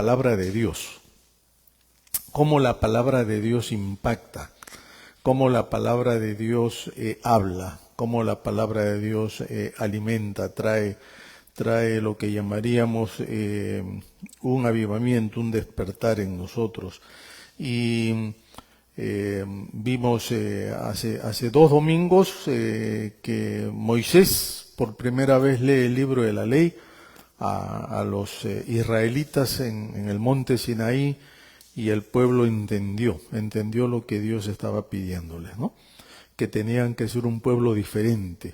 palabra de Dios, cómo la palabra de Dios impacta, cómo la palabra de Dios habla, cómo la palabra de Dios alimenta, trae lo que llamaríamos un avivamiento, un despertar en nosotros. Y vimos hace 2 domingos que Moisés por primera vez lee el libro de la ley a los israelitas en el monte Sinaí, y el pueblo entendió lo que Dios estaba pidiéndoles, ¿no? Que tenían que ser un pueblo diferente,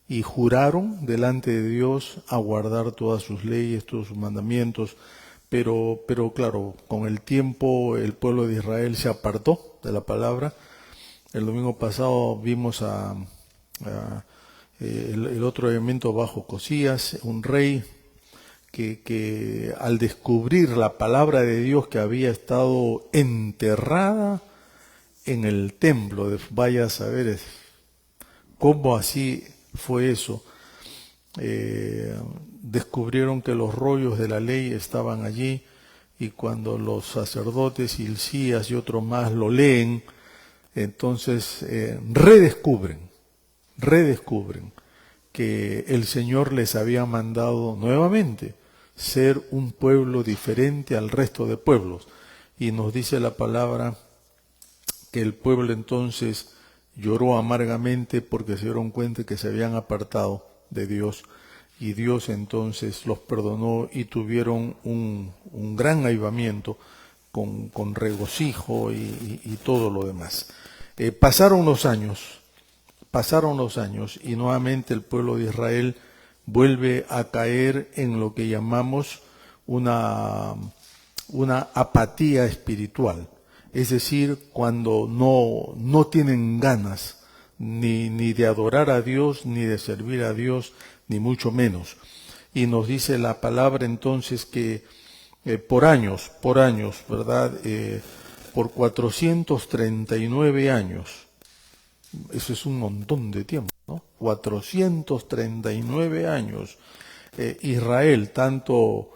y juraron delante de Dios a guardar todas sus leyes, todos sus mandamientos, pero claro, con el tiempo el pueblo de Israel se apartó de la palabra. El domingo pasado vimos el otro elemento bajo Josías, un rey que al descubrir la palabra de Dios que había estado enterrada en el templo, vaya a saber cómo así fue eso, descubrieron que los rollos de la ley estaban allí, y cuando los sacerdotes Hilcías y otros más lo leen, entonces redescubren que el Señor les había mandado nuevamente ser un pueblo diferente al resto de pueblos. Y nos dice la palabra que el pueblo entonces lloró amargamente porque se dieron cuenta que se habían apartado de Dios, y Dios entonces los perdonó y tuvieron un gran avivamiento con regocijo y todo lo demás. Pasaron los años y nuevamente el pueblo de Israel vuelve a caer en lo que llamamos una apatía espiritual. Es decir, cuando no tienen ganas ni de adorar a Dios, ni de servir a Dios, ni mucho menos. Y nos dice la palabra entonces que por años, ¿verdad? Por 439 años, eso es un montón de tiempo, ¿no? 439 años. Israel, tanto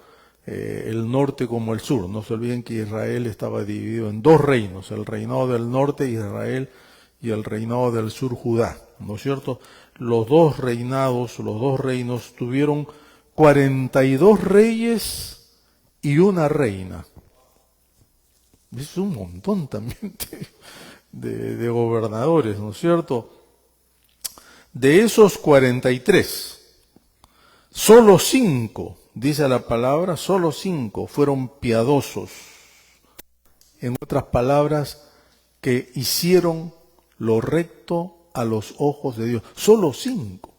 el norte como el sur, no se olviden que Israel estaba dividido en 2 reinos, el reinado del norte Israel y el reinado del sur Judá, ¿no es cierto? Los dos reinos tuvieron 42 reyes y una reina. Es un montón también de gobernadores, ¿no es cierto? De esos 43, solo 5, dice la palabra, solo 5 fueron piadosos. En otras palabras, que hicieron lo recto a los ojos de Dios. Solo 5.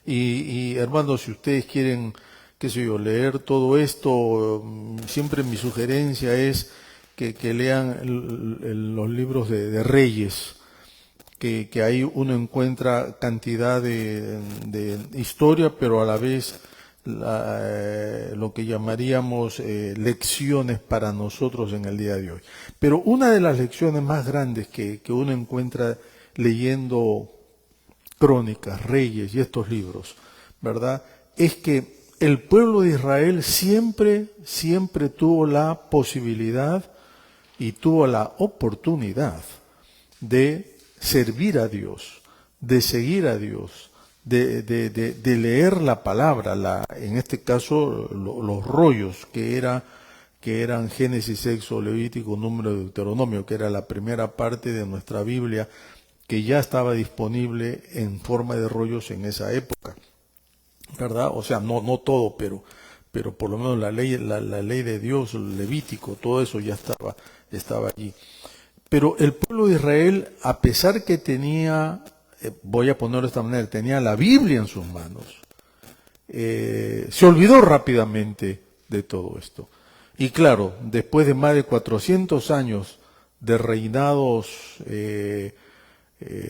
Y hermanos, si ustedes quieren, qué sé yo, leer todo esto, siempre mi sugerencia es que lean los libros de Reyes, que ahí uno encuentra cantidad de historia, pero a la vez lo que llamaríamos lecciones para nosotros en el día de hoy. Pero una de las lecciones más grandes que uno encuentra leyendo Crónicas, Reyes y estos libros, ¿verdad?, es que el pueblo de Israel siempre tuvo la posibilidad y tuvo la oportunidad de servir a Dios, de seguir a Dios, de leer la palabra, en este caso los rollos que eran Génesis, Éxodo, Levítico, Número, Deuteronomio, que era la primera parte de nuestra Biblia, que ya estaba disponible en forma de rollos en esa época, ¿verdad? O sea, no todo, pero por lo menos la ley de Dios, el Levítico, todo eso ya estaba allí. Pero el pueblo de Israel, a pesar que tenía, voy a ponerlo de esta manera, tenía la Biblia en sus manos, se olvidó rápidamente de todo esto. Y claro, después de más de 400 años de reinados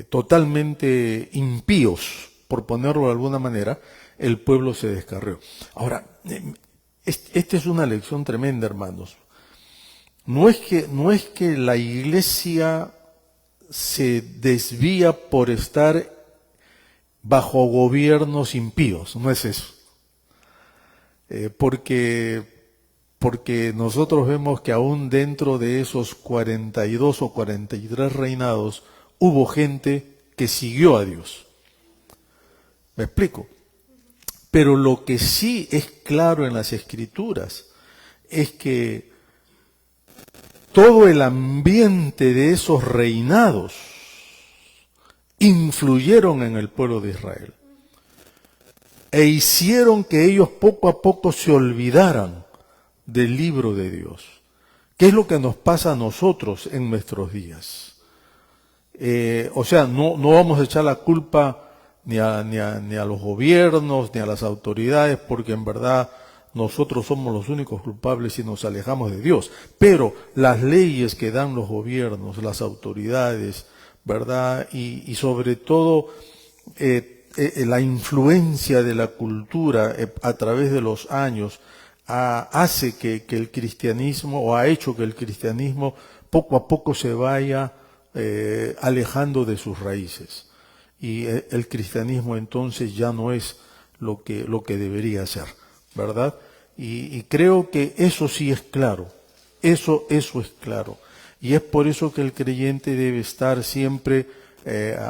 totalmente impíos, por ponerlo de alguna manera, el pueblo se descarrió. Ahora, esta es una lección tremenda, hermanos. No es que la iglesia se desvía por estar bajo gobiernos impíos, no es eso. Porque porque nosotros vemos que aún dentro de esos 42 o 43 reinados hubo gente que siguió a Dios. ¿Me explico? Pero lo que sí es claro en las Escrituras es que todo el ambiente de esos reinados influyeron en el pueblo de Israel e hicieron que ellos poco a poco se olvidaran del libro de Dios. ¿Qué es lo que nos pasa a nosotros en nuestros días? No vamos a echar la culpa ni a los gobiernos, ni a las autoridades, porque en verdad nosotros somos los únicos culpables si nos alejamos de Dios. Pero las leyes que dan los gobiernos, las autoridades, ¿verdad? Y sobre todo la influencia de la cultura a través de los años hace que el cristianismo, o ha hecho que el cristianismo poco a poco se vaya alejando de sus raíces. Y el cristianismo entonces ya no es lo que debería ser, ¿verdad? Y creo que eso sí es claro, eso es claro. Y es por eso que el creyente debe estar siempre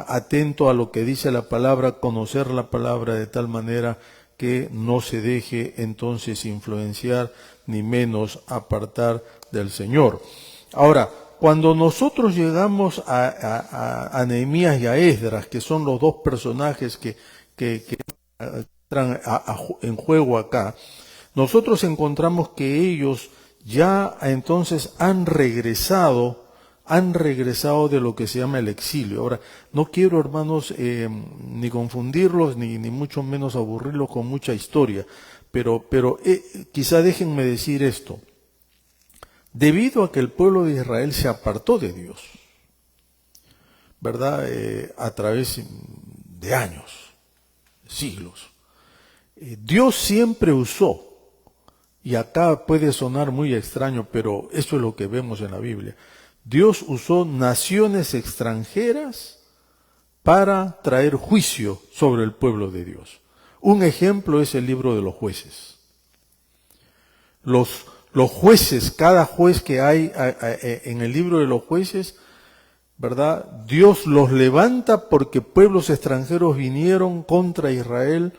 atento a lo que dice la palabra, conocer la palabra de tal manera que no se deje entonces influenciar ni menos apartar del Señor. Ahora, cuando nosotros llegamos a Nehemías y a Esdras, que son los dos personajes que entran en juego acá, nosotros encontramos que ellos ya entonces han regresado de lo que se llama el exilio. Ahora, no quiero, hermanos, ni confundirlos, ni mucho menos aburrirlos con mucha historia, pero quizá déjenme decir esto. Debido a que el pueblo de Israel se apartó de Dios, ¿verdad? A través de años, siglos. Dios siempre usó, y acá puede sonar muy extraño, pero eso es lo que vemos en la Biblia. Dios usó naciones extranjeras para traer juicio sobre el pueblo de Dios. Un ejemplo es el libro de los jueces. Los jueces, cada juez que hay en el libro de los jueces, ¿verdad? Dios los levanta porque pueblos extranjeros vinieron contra Israel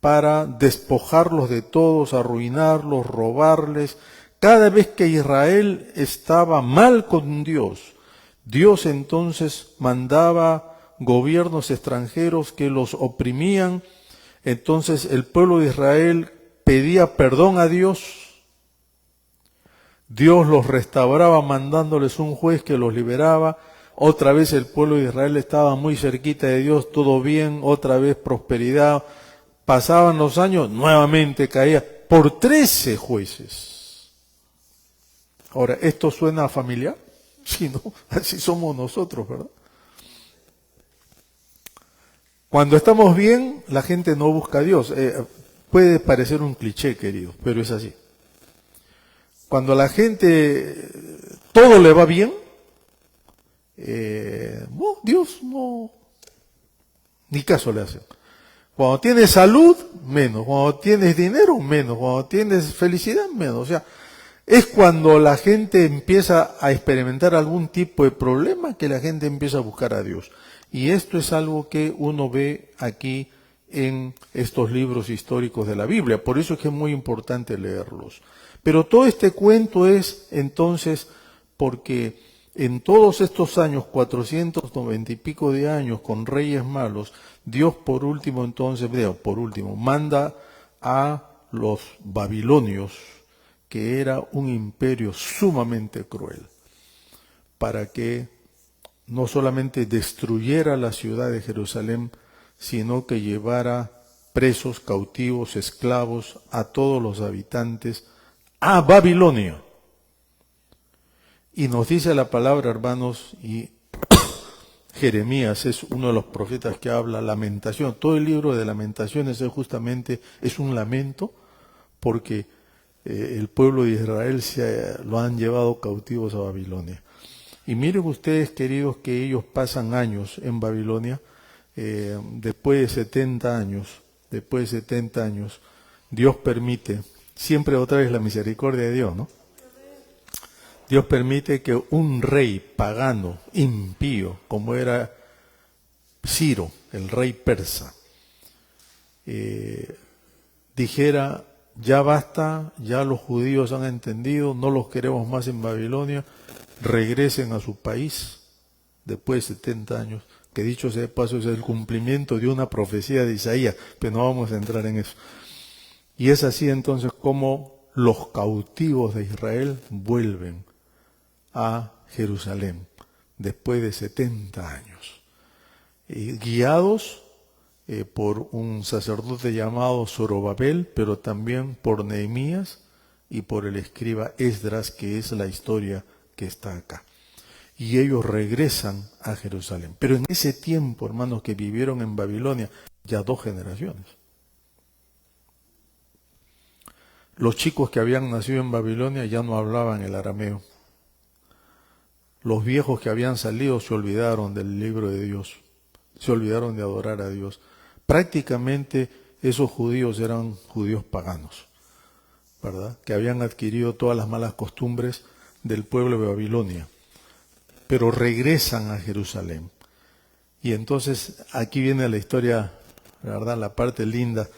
para despojarlos de todos, arruinarlos, robarles. Cada vez que Israel estaba mal con Dios, Dios entonces mandaba gobiernos extranjeros que los oprimían. Entonces el pueblo de Israel pedía perdón a Dios. Dios los restauraba mandándoles un juez que los liberaba. Otra vez el pueblo de Israel estaba muy cerquita de Dios, todo bien, otra vez prosperidad. Pasaban los años, nuevamente caía por 13 jueces. Ahora, ¿esto suena familiar? Sí, ¿no? Así somos nosotros, ¿verdad? Cuando estamos bien, la gente no busca a Dios. Puede parecer un cliché, querido, pero es así. Cuando a la gente todo le va bien, Dios no, ni caso le hace. Cuando tienes salud, menos. Cuando tienes dinero, menos. Cuando tienes felicidad, menos. O sea, es cuando la gente empieza a experimentar algún tipo de problema que la gente empieza a buscar a Dios. Y esto es algo que uno ve aquí en estos libros históricos de la Biblia. Por eso es que es muy importante leerlos. Pero todo este cuento es entonces porque en todos estos años, 490 y pico de años, con reyes malos, Dios por último manda a los babilonios, que era un imperio sumamente cruel, para que no solamente destruyera la ciudad de Jerusalén, sino que llevara presos, cautivos, esclavos, a todos los habitantes a Babilonia. Y nos dice la palabra, hermanos, y Jeremías es uno de los profetas que habla lamentación. Todo el libro de Lamentaciones es un lamento porque el pueblo de Israel lo han llevado cautivos a Babilonia. Y miren ustedes, queridos, que ellos pasan años en Babilonia, después de 70 años, Dios permite Siempre otra vez la misericordia de Dios, ¿no? Dios permite que un rey pagano, impío, como era Ciro, el rey persa, dijera, ya basta, ya los judíos han entendido, no los queremos más en Babilonia, regresen a su país después de 70 años, que dicho sea de paso es el cumplimiento de una profecía de Isaías, pero no vamos a entrar en eso. Y es así entonces como los cautivos de Israel vuelven a Jerusalén después de 70 años, guiados por un sacerdote llamado Zorobabel, pero también por Nehemías y por el escriba Esdras, que es la historia que está acá. Y ellos regresan a Jerusalén. Pero en ese tiempo, hermanos, que vivieron en Babilonia, ya 2 generaciones. Los chicos que habían nacido en Babilonia ya no hablaban el arameo. Los viejos que habían salido se olvidaron del libro de Dios, se olvidaron de adorar a Dios. Prácticamente esos judíos eran judíos paganos, ¿verdad? Que habían adquirido todas las malas costumbres del pueblo de Babilonia, pero regresan a Jerusalén. Y entonces aquí viene la historia, ¿verdad? La parte linda,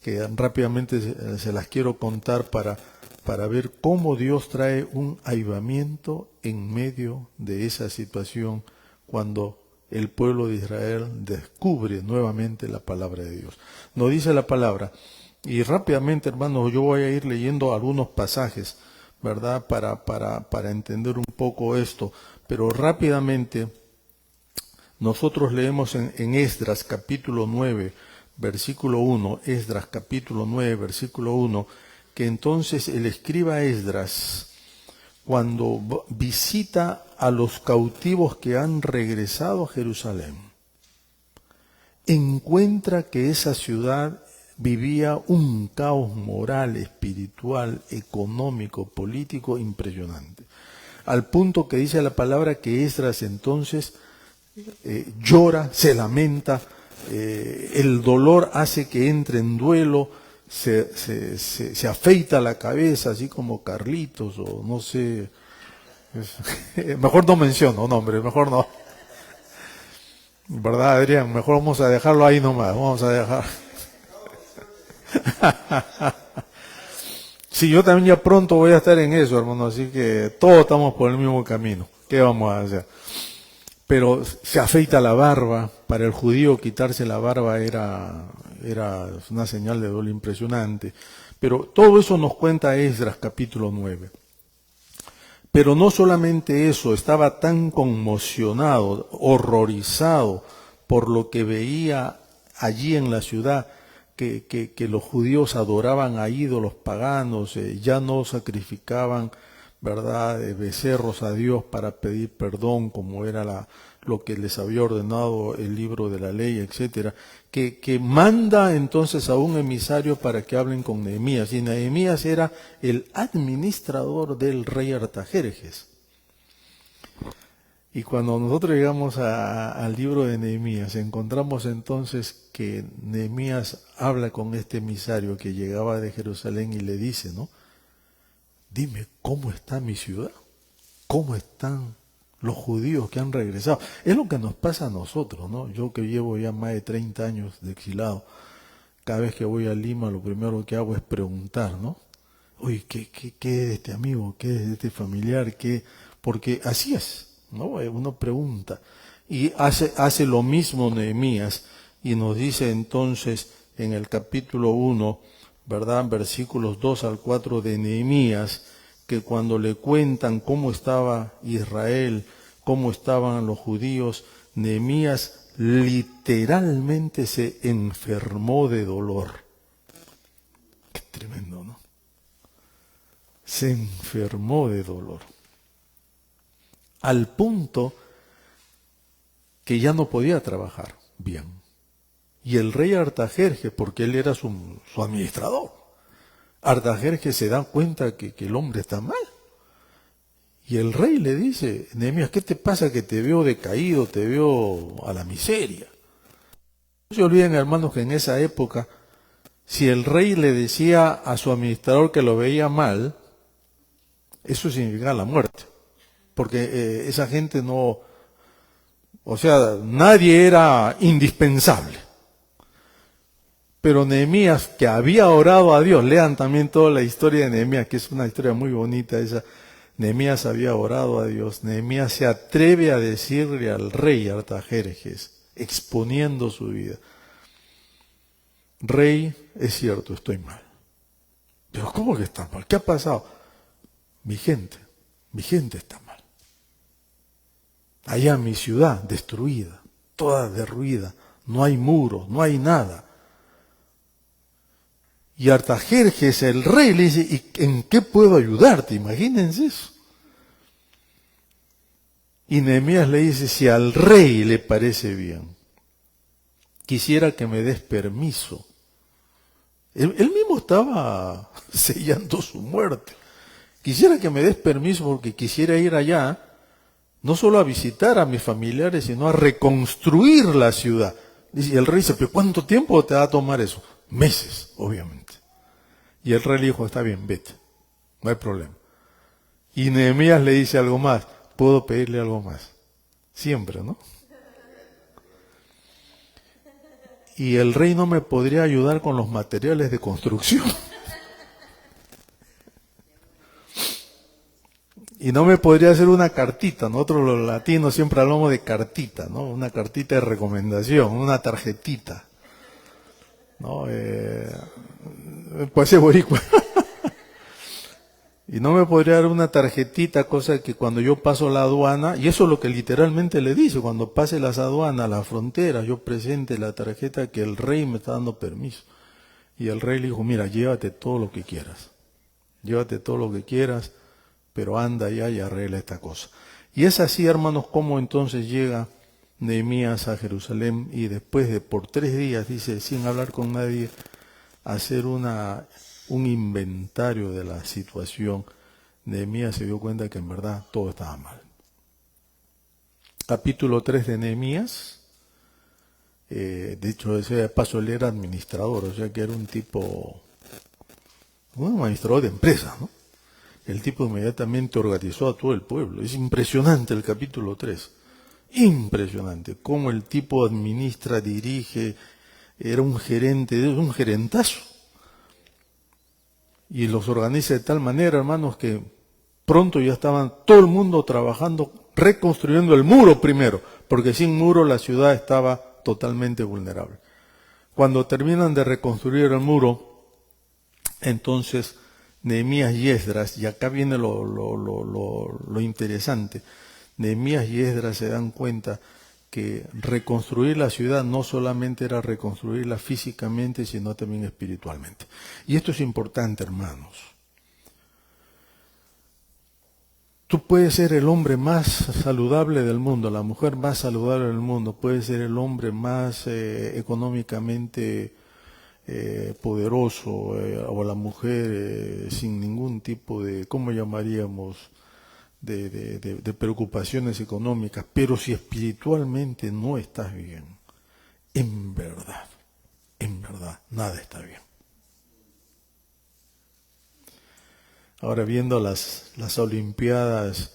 que rápidamente se las quiero contar para ver cómo Dios trae un avivamiento en medio de esa situación cuando el pueblo de Israel descubre nuevamente la palabra de Dios. Nos dice la palabra, y rápidamente, hermanos, yo voy a ir leyendo algunos pasajes, ¿verdad? Para entender un poco esto, pero rápidamente nosotros leemos en Esdras capítulo 9, versículo 1, Esdras capítulo 9, versículo 1, que entonces el escriba Esdras, cuando visita a los cautivos que han regresado a Jerusalén, encuentra que esa ciudad vivía un caos moral, espiritual, económico, político impresionante. Al punto que dice la palabra que Esdras entonces llora, se lamenta, el dolor hace que entre en duelo, se afeita la cabeza, así como Carlitos, o no sé, mejor no menciono nombre, mejor no. ¿Verdad, Adrián? Mejor vamos a dejarlo ahí nomás, vamos a dejar. Sí, yo también ya pronto voy a estar en eso, hermano, así que todos estamos por el mismo camino. ¿Qué vamos a hacer? Pero se afeita la barba. Para el judío quitarse la barba era una señal de dolor impresionante. Pero todo eso nos cuenta Esdras capítulo 9. Pero no solamente eso, estaba tan conmocionado, horrorizado por lo que veía allí en la ciudad, que los judíos adoraban a ídolos paganos, ya no sacrificaban, ¿verdad?, becerros a Dios para pedir perdón, como era lo que les había ordenado el libro de la ley, etcétera, que manda entonces a un emisario para que hablen con Nehemías, y Nehemías era el administrador del rey Artajerjes. Y cuando nosotros llegamos al libro de Nehemías, encontramos entonces que Nehemías habla con este emisario que llegaba de Jerusalén y le dice, ¿no? Dime, ¿cómo está mi ciudad? ¿Cómo están los judíos que han regresado? Es lo que nos pasa a nosotros, ¿no? Yo que llevo ya más de 30 años de exilado, cada vez que voy a Lima lo primero que hago es preguntar, ¿no? Oye, ¿qué es de este amigo? ¿Qué es de este familiar? Porque así es, ¿no? Uno pregunta. Y hace lo mismo Nehemías y nos dice entonces en el capítulo 1, ¿verdad? Versículos 2 al 4 de Nehemías, que cuando le cuentan cómo estaba Israel, cómo estaban los judíos, Nehemías literalmente se enfermó de dolor. Qué tremendo, ¿no? Se enfermó de dolor. Al punto que ya no podía trabajar bien. Y el rey Artajerjes, porque él era su administrador, Artajerjes se da cuenta que el hombre está mal. Y el rey le dice, Nehemías, ¿qué te pasa que te veo decaído, te veo a la miseria? No se olviden, hermanos, que en esa época Si el rey le decía a su administrador que lo veía mal, eso significaba la muerte. Porque esa gente no, o sea, nadie era indispensable. Pero Nehemías, que había orado a Dios, lean también toda la historia de Nehemías, que es una historia muy bonita esa. Nehemías había orado a Dios. Nehemías se atreve a decirle al rey Artajerjes, exponiendo su vida: Rey, es cierto, estoy mal. Pero ¿cómo que está mal? ¿Qué ha pasado? Mi gente está mal. Allá mi ciudad destruida, toda derruida, no hay muros, no hay nada. Y Artajerjes, el rey, le dice: ¿y en qué puedo ayudarte? Imagínense eso. Y Nehemías le dice: si al rey le parece bien, quisiera que me des permiso. Él mismo estaba sellando su muerte. Quisiera que me des permiso porque quisiera ir allá, no solo a visitar a mis familiares, sino a reconstruir la ciudad. Y el rey dice: ¿pero cuánto tiempo te va a tomar eso? Meses, obviamente. Y el rey le dijo: está bien, vete, no hay problema. Y Nehemías le dice algo más: puedo pedirle algo más. Siempre, ¿no? Y el rey no me podría ayudar con los materiales de construcción. Y no me podría hacer una cartita. Nosotros los latinos siempre hablamos de cartita, ¿no? Una cartita de recomendación, una tarjetita, ¿no? Pues es boricua. Y no me podría dar una tarjetita, cosa que cuando yo paso la aduana, y eso es lo que literalmente le dice: cuando pase las aduanas, las fronteras, yo presente la tarjeta que el rey me está dando permiso. Y el rey le dijo: mira, llévate todo lo que quieras. Llévate todo lo que quieras, pero anda allá y arregla esta cosa. Y es así, hermanos, como entonces llega Nehemías a Jerusalén, y después de por 3 días, dice, sin hablar con nadie, hacer un inventario de la situación, Nehemías se dio cuenta que en verdad todo estaba mal. Capítulo 3 de Nehemías, de hecho, ese paso él era administrador, o sea que era un administrador de empresa, ¿no? El tipo inmediatamente organizó a todo el pueblo. Es impresionante el capítulo 3. Impresionante. Cómo el tipo administra, dirige, era un gerente, un gerentazo. Y los organiza de tal manera, hermanos, que pronto ya estaban todo el mundo trabajando, reconstruyendo el muro primero, porque sin muro la ciudad estaba totalmente vulnerable. Cuando terminan de reconstruir el muro, entonces Nehemías y Esdras, y acá viene lo interesante, Nehemías y Esdras se dan cuenta que reconstruir la ciudad no solamente era reconstruirla físicamente, sino también espiritualmente. Y esto es importante, hermanos. Tú puedes ser el hombre más saludable del mundo, la mujer más saludable del mundo, puedes ser el hombre más económicamente poderoso, o la mujer sin ningún tipo de, ¿cómo llamaríamos?, de preocupaciones económicas, pero si espiritualmente no estás bien, en verdad, nada está bien. Ahora, viendo las Olimpiadas,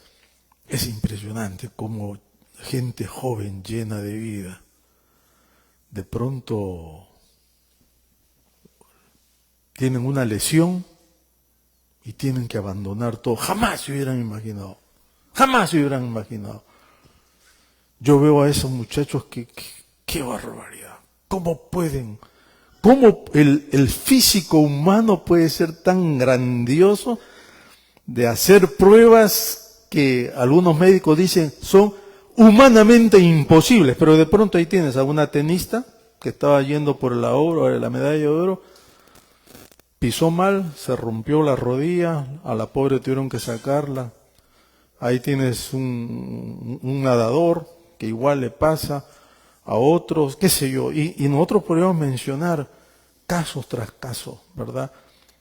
es impresionante cómo gente joven, llena de vida, de pronto tienen una lesión y tienen que abandonar todo. Jamás se hubieran imaginado. Yo veo a esos muchachos que qué barbaridad. ¿Cómo pueden? ¿Cómo el físico humano puede ser tan grandioso de hacer pruebas que algunos médicos dicen son humanamente imposibles? Pero de pronto ahí tienes a una tenista que estaba yendo por la medalla de oro, pisó mal, se rompió la rodilla, a la pobre tuvieron que sacarla. Ahí tienes un nadador que igual le pasa a otros, qué sé yo. Y nosotros podríamos mencionar casos tras casos, ¿verdad?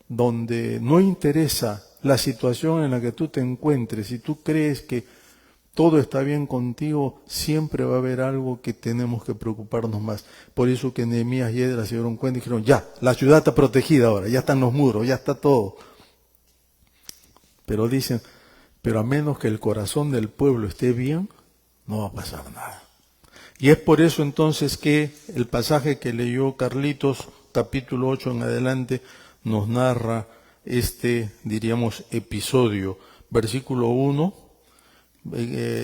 Donde no interesa la situación en la que tú te encuentres, si tú crees que todo está bien contigo, siempre va a haber algo que tenemos que preocuparnos más. Por eso que Nehemías y Esdras se dieron cuenta y dijeron, ya, la ciudad está protegida ahora, ya están los muros, ya está todo. Pero dicen, pero a menos que el corazón del pueblo esté bien, no va a pasar nada. Y es por eso entonces que el pasaje que leyó Carlitos, capítulo 8 en adelante, nos narra diríamos, episodio. Versículo 1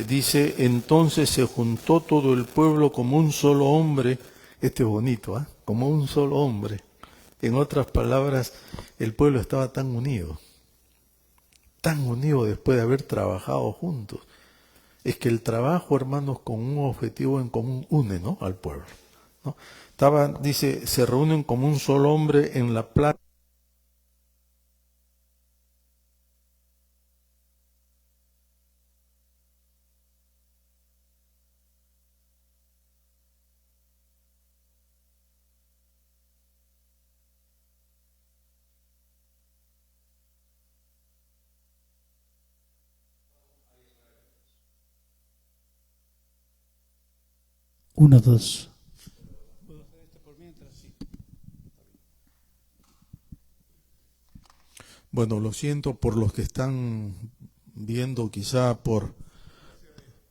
dice, entonces se juntó todo el pueblo como un solo hombre. Es bonito, ¿eh? Como un solo hombre. En otras palabras, el pueblo estaba tan unido después de haber trabajado juntos. Es que el trabajo, hermanos, con un objetivo en común une, ¿no?, al pueblo, ¿no? Dice, se reúnen como un solo hombre en la plaza. Uno, dos. Bueno, lo siento por los que están viendo quizá por...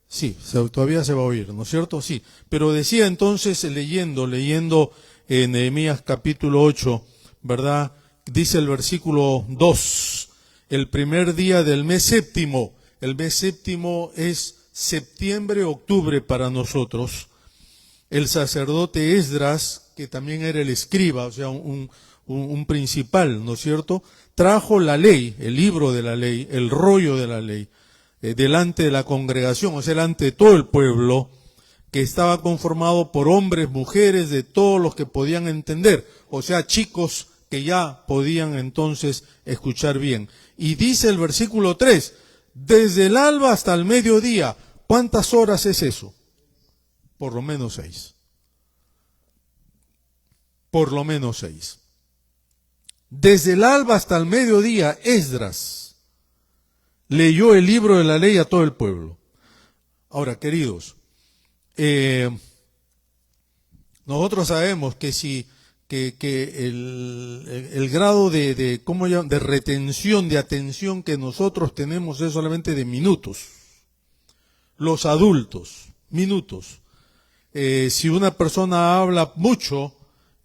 Sí, todavía se va a oír, ¿no es cierto? Sí, pero decía entonces, leyendo Nehemías capítulo 8, ¿verdad? Dice el versículo 2, el primer día del mes séptimo. El mes séptimo es septiembre, octubre para nosotros. El sacerdote Esdras, que también era el escriba, o sea, un principal, ¿no es cierto?, trajo la ley, el libro de la ley, el rollo de la ley, delante de la congregación, o sea, delante de todo el pueblo, que estaba conformado por hombres, mujeres, de todos los que podían entender, o sea, chicos que ya podían entonces escuchar bien. Y dice el versículo 3, desde el alba hasta el mediodía, ¿cuántas horas es eso? Por lo menos 6. Por lo menos 6. Desde el alba hasta el mediodía, Esdras leyó el libro de la ley a todo el pueblo. Ahora, queridos, nosotros sabemos que el grado de retención, de atención que nosotros tenemos es solamente de minutos. Los adultos, minutos. Si una persona habla mucho,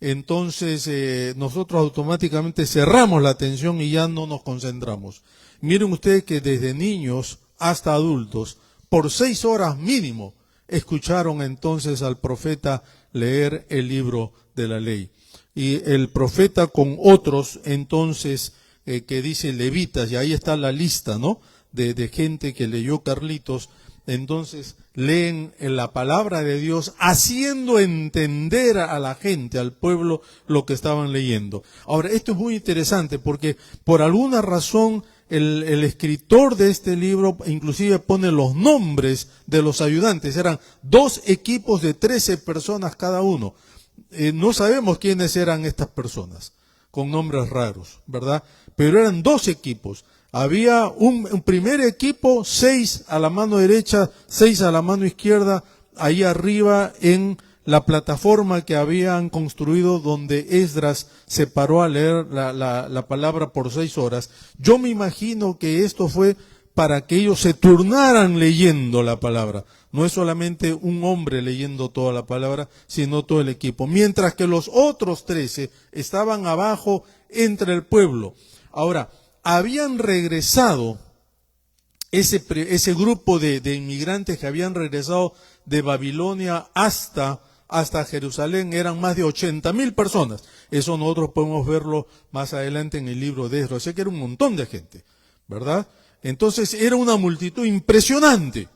entonces nosotros automáticamente cerramos la atención y ya no nos concentramos. Miren ustedes que desde niños hasta adultos, por 6 horas mínimo, escucharon entonces al profeta leer el libro de la ley. Y el profeta con otros, entonces, que dice levitas, y ahí está la lista, ¿no?, de gente que leyó Carlitos. Entonces leen en la palabra de Dios, haciendo entender a la gente, al pueblo, lo que estaban leyendo. Ahora, esto es muy interesante porque por alguna razón el escritor de este libro inclusive pone los nombres de los ayudantes. Eran 2 equipos de 13 personas cada uno. No sabemos quiénes eran estas personas, con nombres raros, ¿verdad? Pero eran 2 equipos. Había un primer equipo, 6 a la mano derecha, 6 a la mano izquierda, ahí arriba en la plataforma que habían construido donde Esdras se paró a leer la palabra por 6 horas. Yo me imagino que esto fue para que ellos se turnaran leyendo la palabra. No es solamente un hombre leyendo toda la palabra, sino todo el equipo. Mientras que los otros 13 estaban abajo entre el pueblo. Ahora, habían regresado ese grupo de inmigrantes que habían regresado de Babilonia hasta Jerusalén, eran más de 80,000 personas. Eso nosotros podemos verlo más adelante en el libro de Esdras. O sea que era un montón de gente, ¿verdad? Entonces era una multitud impresionante.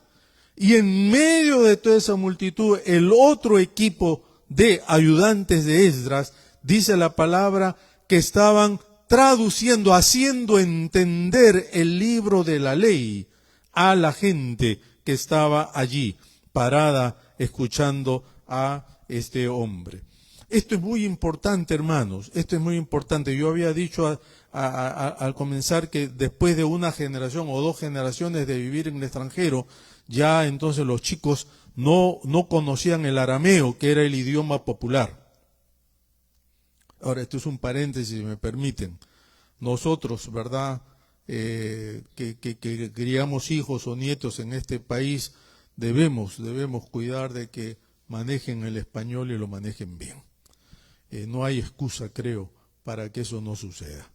Y en medio de toda esa multitud, el otro equipo de ayudantes de Esdras, dice la palabra, que estaban traduciendo, haciendo entender el libro de la ley a la gente que estaba allí, parada, escuchando a este hombre. Esto es muy importante, hermanos, esto es muy importante. Yo había dicho al comenzar que después de una generación o 2 generaciones de vivir en el extranjero, ya entonces los chicos no conocían el arameo, que era el idioma popular. Ahora, esto es un paréntesis, si me permiten. Nosotros, ¿verdad?, que criamos hijos o nietos en este país, debemos cuidar de que manejen el español y lo manejen bien. No hay excusa, creo, para que eso no suceda.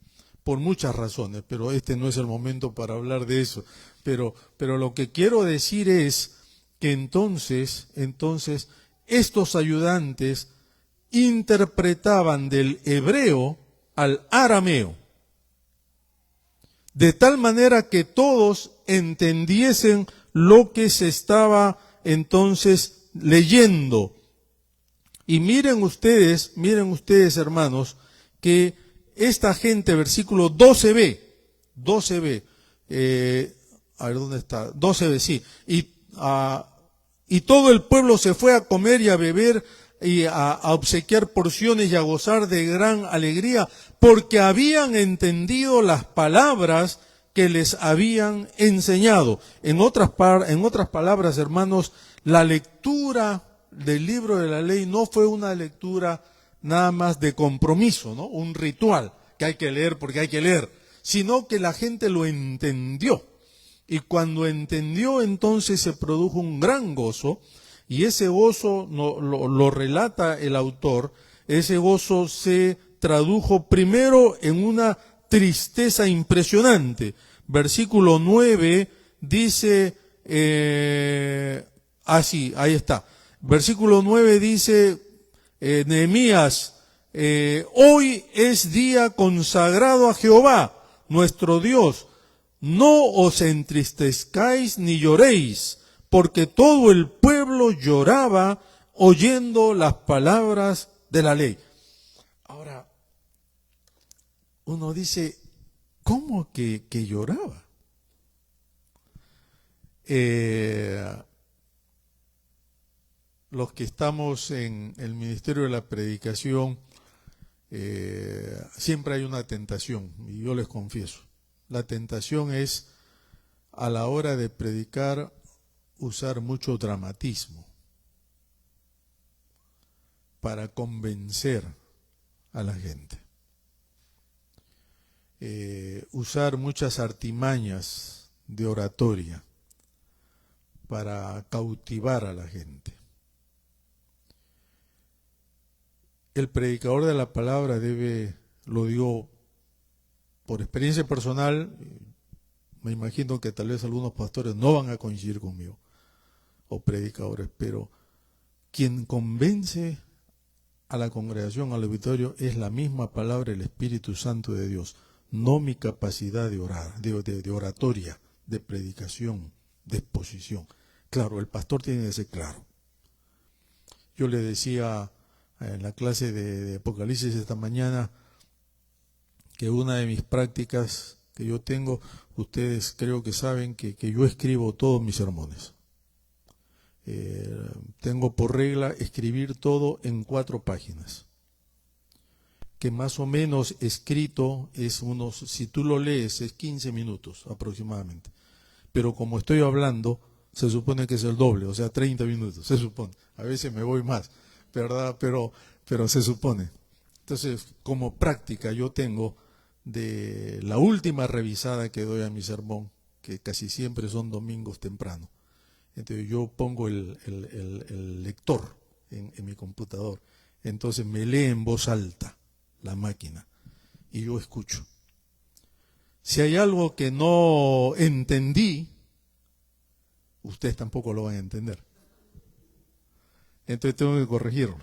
Por muchas razones, pero este no es el momento para hablar de eso. Pero lo que quiero decir es que entonces estos ayudantes interpretaban del hebreo al arameo, de tal manera que todos entendiesen lo que se estaba entonces leyendo. Y miren ustedes, hermanos, que esta gente, versículo 12b, a ver dónde está, 12b, sí, y todo el pueblo se fue a comer y a beber y a obsequiar porciones y a gozar de gran alegría, porque habían entendido las palabras que les habían enseñado. En otras palabras, hermanos, la lectura del libro de la ley no fue una lectura nada más de compromiso, ¿no? Un ritual que hay que leer porque hay que leer, sino que la gente lo entendió. Y cuando entendió, entonces se produjo un gran gozo, y ese gozo lo relata el autor. Ese gozo se tradujo primero en una tristeza impresionante. Versículo 9 dice, así, ahí está. Versículo 9 dice, Nehemías, hoy es día consagrado a Jehová, nuestro Dios. No os entristezcáis ni lloréis, porque todo el pueblo lloraba oyendo las palabras de la ley. Ahora, uno dice, ¿cómo que lloraba? Los que estamos en el ministerio de la predicación, siempre hay una tentación, y yo les confieso. La tentación es, a la hora de predicar, usar mucho dramatismo para convencer a la gente. Usar muchas artimañas de oratoria para cautivar a la gente. El predicador de la palabra debe, lo digo por experiencia personal, me imagino que tal vez algunos pastores no van a coincidir conmigo, o predicadores, pero quien convence a la congregación, al auditorio, es la misma palabra del Espíritu Santo de Dios, no mi capacidad de orar, de oratoria, de predicación, de exposición. Claro, el pastor tiene que ser claro. Yo le decía en la clase de Apocalipsis esta mañana que una de mis prácticas que yo tengo, ustedes creo que saben que yo escribo todos mis sermones. Tengo por regla escribir todo en 4 páginas, que más o menos escrito es unos, si tú lo lees, es 15 minutos aproximadamente, pero como estoy hablando, se supone que es el doble, o sea 30 minutos, se supone, a veces me voy más, ¿verdad? Pero se supone. Entonces, como práctica yo tengo de la última revisada que doy a mi sermón, que casi siempre son domingos temprano. Entonces yo pongo el lector en mi computador, entonces me lee en voz alta la máquina y yo escucho. Si hay algo que no entendí, ustedes tampoco lo van a entender. Entonces tengo que corregirlo.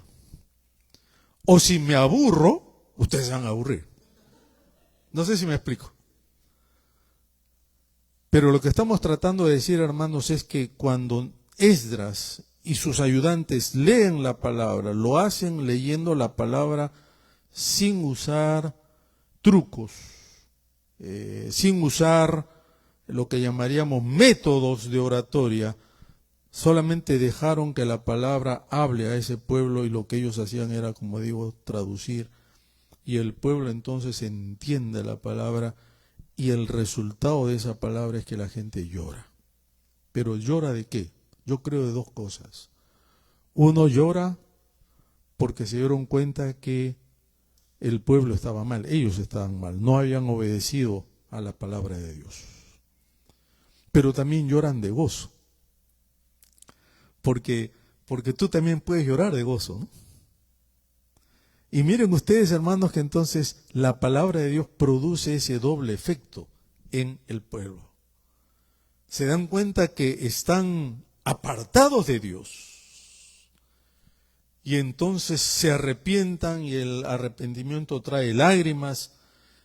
O si me aburro, ustedes se van a aburrir. No sé si me explico. Pero lo que estamos tratando de decir, hermanos, es que cuando Esdras y sus ayudantes leen la palabra, lo hacen leyendo la palabra sin usar trucos, sin usar lo que llamaríamos métodos de oratoria, solamente dejaron que la palabra hable a ese pueblo y lo que ellos hacían era, como digo, traducir y el pueblo entonces entiende la palabra y el resultado de esa palabra es que la gente llora. ¿Pero llora de qué? Yo creo de dos cosas. Uno, llora porque se dieron cuenta que el pueblo estaba mal, ellos estaban mal, no habían obedecido a la palabra de Dios. Pero también lloran de gozo, porque tú también puedes llorar de gozo, ¿no? Y miren ustedes, hermanos, que entonces la palabra de Dios produce ese doble efecto en el pueblo. Se dan cuenta que están apartados de Dios y entonces se arrepientan y el arrepentimiento trae lágrimas,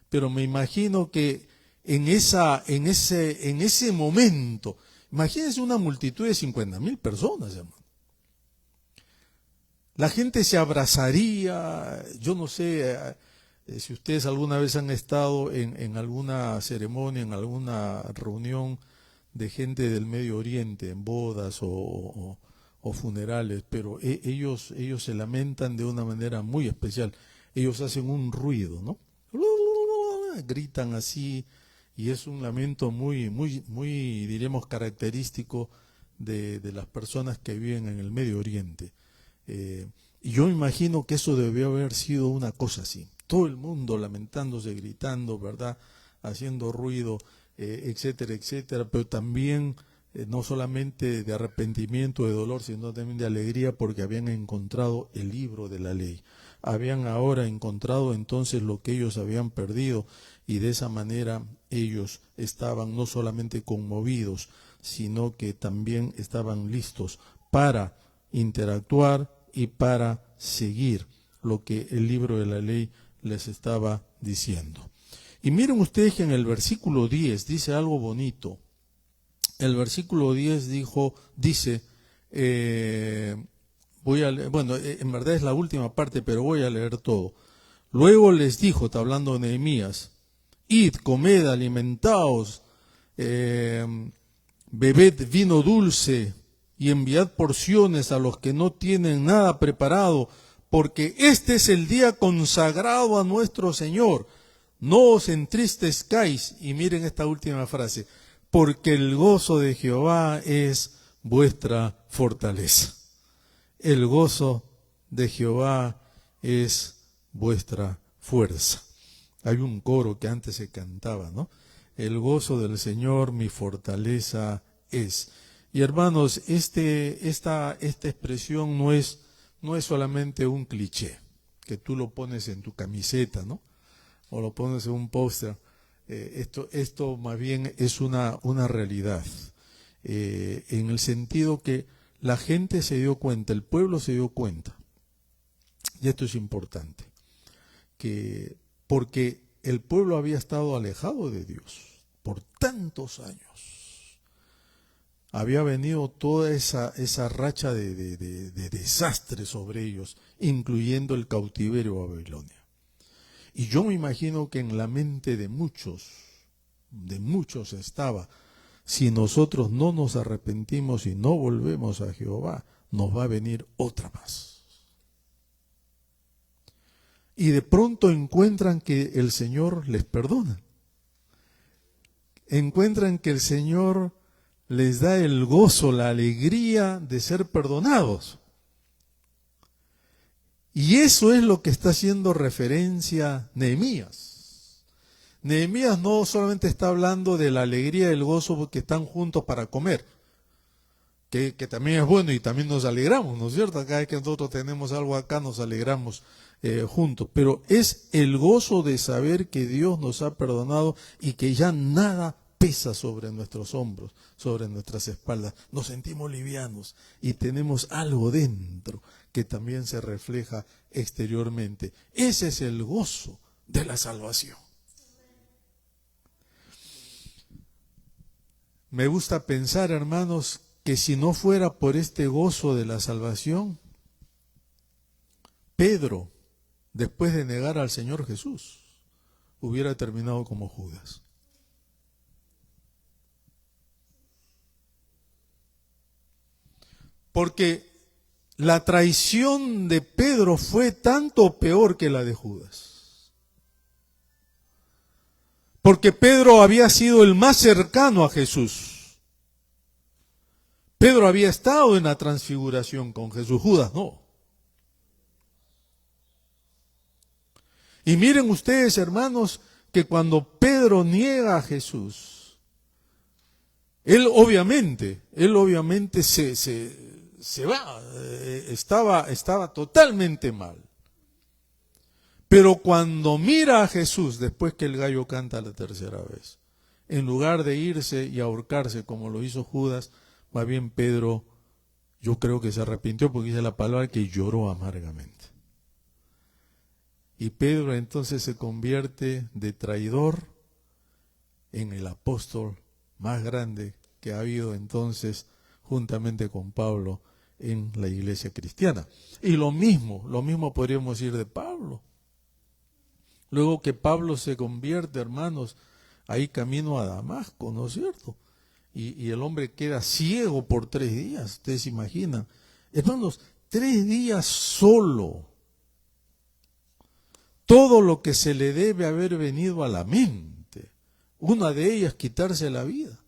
pero me imagino que en ese momento, imagínense una multitud de 50,000 personas, hermano. La gente se abrazaría, yo no sé si ustedes alguna vez han estado en alguna ceremonia, en alguna reunión de gente del Medio Oriente, en bodas o funerales, pero ellos se lamentan de una manera muy especial. Ellos hacen un ruido, ¿no? Gritan así, y es un lamento muy, diríamos, característico de las personas que viven en el Medio Oriente. Y yo imagino que eso debió haber sido una cosa así, todo el mundo lamentándose, gritando, ¿verdad?, haciendo ruido, etcétera, etcétera, pero también no solamente de arrepentimiento, de dolor, sino también de alegría, porque habían encontrado el libro de la ley, habían ahora encontrado entonces lo que ellos habían perdido, y de esa manera ellos estaban no solamente conmovidos, sino que también estaban listos para interactuar y para seguir lo que el libro de la ley les estaba diciendo. Y miren ustedes que en el versículo 10 dice algo bonito. El versículo 10 dice, voy a leer, bueno, en verdad es la última parte, pero voy a leer todo. Luego les dijo, está hablando de Nehemías, id, comed, alimentaos, bebed vino dulce, y enviad porciones a los que no tienen nada preparado, porque este es el día consagrado a nuestro Señor. No os entristezcáis, y miren esta última frase, porque el gozo de Jehová es vuestra fortaleza. El gozo de Jehová es vuestra fuerza. Hay un coro que antes se cantaba, ¿no? El gozo del Señor mi fortaleza es. Y hermanos, esta expresión no es solamente un cliché, que tú lo pones en tu camiseta, ¿no? O lo pones en un póster. Esto más bien es una realidad, en el sentido que la gente se dio cuenta, el pueblo se dio cuenta, y esto es importante, porque el pueblo había estado alejado de Dios por tantos años. Había venido toda esa racha de desastre sobre ellos, incluyendo el cautiverio a Babilonia. Y yo me imagino que en la mente de muchos estaba, si nosotros no nos arrepentimos y no volvemos a Jehová, nos va a venir otra más. Y de pronto encuentran que el Señor les perdona. Encuentran que el Señor les da el gozo, la alegría de ser perdonados. Y eso es lo que está haciendo referencia Nehemías. Nehemías no solamente está hablando de la alegría y el gozo porque están juntos para comer, que también es bueno y también nos alegramos, ¿no es cierto? Cada vez que nosotros tenemos algo acá nos alegramos juntos, pero es el gozo de saber que Dios nos ha perdonado y que ya nada pesa sobre nuestros hombros, sobre nuestras espaldas. Nos sentimos livianos y tenemos algo dentro que también se refleja exteriormente. Ese es el gozo de la salvación. Me gusta pensar, hermanos, que si no fuera por este gozo de la salvación, Pedro, después de negar al Señor Jesús, hubiera terminado como Judas. Porque la traición de Pedro fue tanto peor que la de Judas. Porque Pedro había sido el más cercano a Jesús. Pedro había estado en la transfiguración con Jesús, Judas no. Y miren ustedes, hermanos, que cuando Pedro niega a Jesús, él obviamente se va, estaba totalmente mal. Pero cuando mira a Jesús, después que el gallo canta la tercera vez, en lugar de irse y ahorcarse como lo hizo Judas, más bien Pedro, yo creo que se arrepintió porque dice la palabra que lloró amargamente. Y Pedro entonces se convierte de traidor en el apóstol más grande que ha habido entonces, juntamente con Pablo, en la iglesia cristiana. Y lo mismo podríamos decir de Pablo. Luego que Pablo se convierte, hermanos, ahí camino a Damasco, ¿no es cierto? Y el hombre queda ciego por 3 días, ustedes se imaginan. Hermanos, 3 días solo. Todo lo que se le debe haber venido a la mente. Una de ellas, quitarse la vida.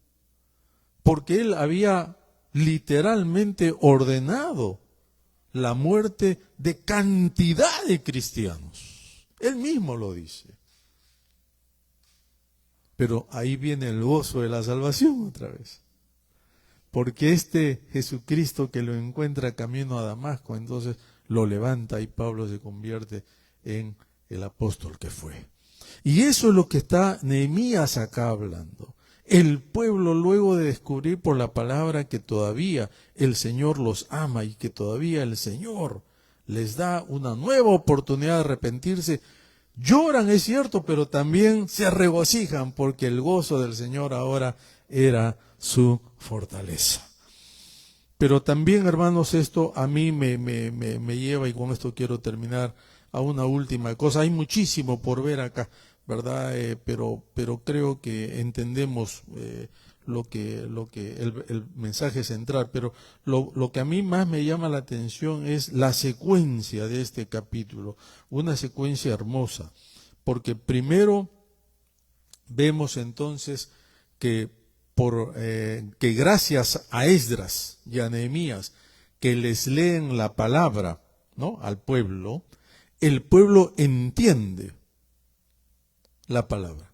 Porque él había literalmente ordenado la muerte de cantidad de cristianos. Él mismo lo dice. Pero ahí viene el gozo de la salvación otra vez. Porque este Jesucristo que lo encuentra camino a Damasco, entonces lo levanta y Pablo se convierte en el apóstol que fue. Y eso es lo que está Nehemías acá hablando. El pueblo, luego de descubrir por la palabra que todavía el Señor los ama y que todavía el Señor les da una nueva oportunidad de arrepentirse, lloran, es cierto, pero también se regocijan porque el gozo del Señor ahora era su fortaleza. Pero también, hermanos, esto a mí me lleva, y con esto quiero terminar, a una última cosa. Hay muchísimo por ver acá, ¿verdad? Pero creo que entendemos el mensaje central. Pero lo que a mí más me llama la atención es la secuencia de este capítulo, una secuencia hermosa, porque primero vemos entonces que que gracias a Esdras y a Nehemías, que les leen la palabra, ¿no?, al pueblo, el pueblo entiende la palabra.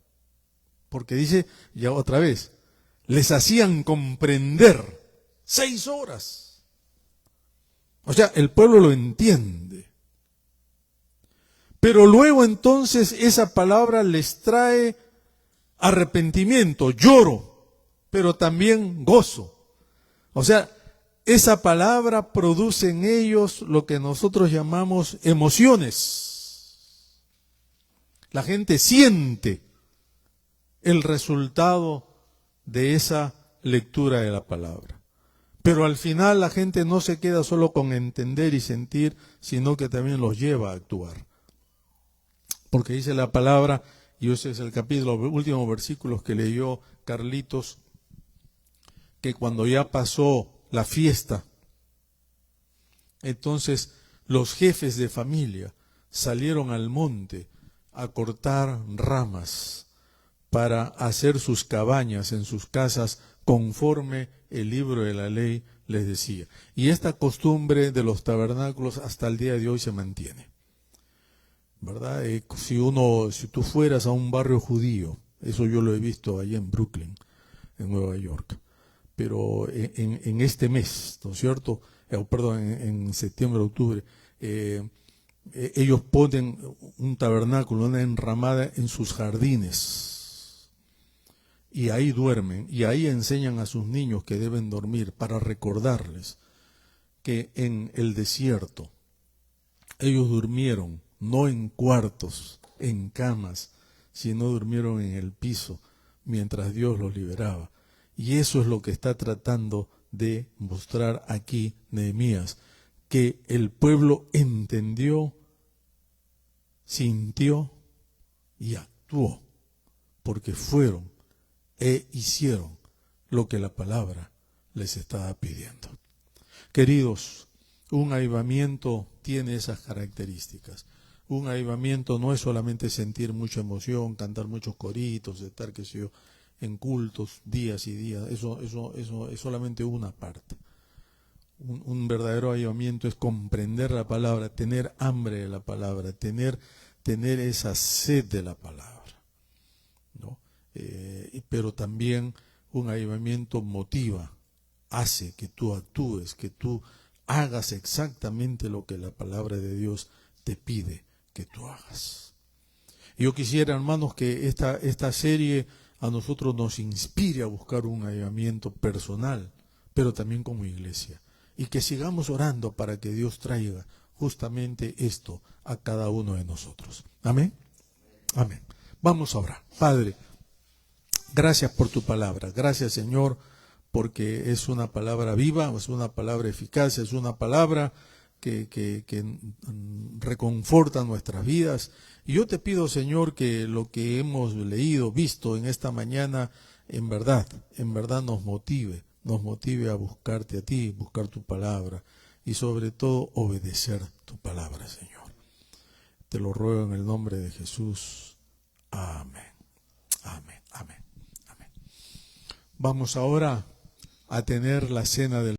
Porque dice, ya otra vez, les hacían comprender 6 horas. O sea, el pueblo lo entiende. Pero luego entonces esa palabra les trae arrepentimiento, lloro, pero también gozo. O sea, esa palabra produce en ellos lo que nosotros llamamos emociones. La gente siente el resultado de esa lectura de la palabra. Pero al final la gente no se queda solo con entender y sentir, sino que también los lleva a actuar. Porque dice la palabra, y ese es el capítulo, los últimos versículos que leyó Carlitos, que cuando ya pasó la fiesta, entonces los jefes de familia salieron al monte a cortar ramas para hacer sus cabañas en sus casas conforme el libro de la ley les decía. Y esta costumbre de los tabernáculos hasta el día de hoy se mantiene, ¿verdad? Si tú fueras a un barrio judío, eso yo lo he visto allá en Brooklyn, en Nueva York, pero en este mes, ¿no es cierto? En septiembre, octubre, ellos ponen un tabernáculo, una enramada en sus jardines, y ahí duermen, y ahí enseñan a sus niños que deben dormir, para recordarles que en el desierto ellos durmieron, no en cuartos, en camas, sino durmieron en el piso, mientras Dios los liberaba. Y eso es lo que está tratando de mostrar aquí Nehemías, que el pueblo entendió, sintió y actuó, porque fueron e hicieron lo que la palabra les estaba pidiendo. Queridos, un avivamiento tiene esas características. Un avivamiento no es solamente sentir mucha emoción, cantar muchos coritos, estar, qué sé yo, en cultos días y días. Eso es solamente una parte. Un verdadero avivamiento es comprender la palabra, tener hambre de la palabra, tener esa sed de la palabra, ¿no? Pero también un avivamiento motiva, hace que tú actúes, que tú hagas exactamente lo que la palabra de Dios te pide que tú hagas. Yo quisiera, hermanos, que esta serie a nosotros nos inspire a buscar un avivamiento personal, pero también como iglesia. Y que sigamos orando para que Dios traiga justamente esto a cada uno de nosotros. Amén. Amén. Vamos a orar. Padre, gracias por tu palabra. Gracias, Señor, porque es una palabra viva, es una palabra eficaz, es una palabra que reconforta nuestras vidas. Y yo te pido, Señor, que lo que hemos leído, visto en esta mañana, en verdad nos motive a buscarte a ti, buscar tu palabra y sobre todo obedecer tu palabra, Señor. Te lo ruego en el nombre de Jesús. Amén. Amén. Amén. Amén. Vamos ahora a tener la cena del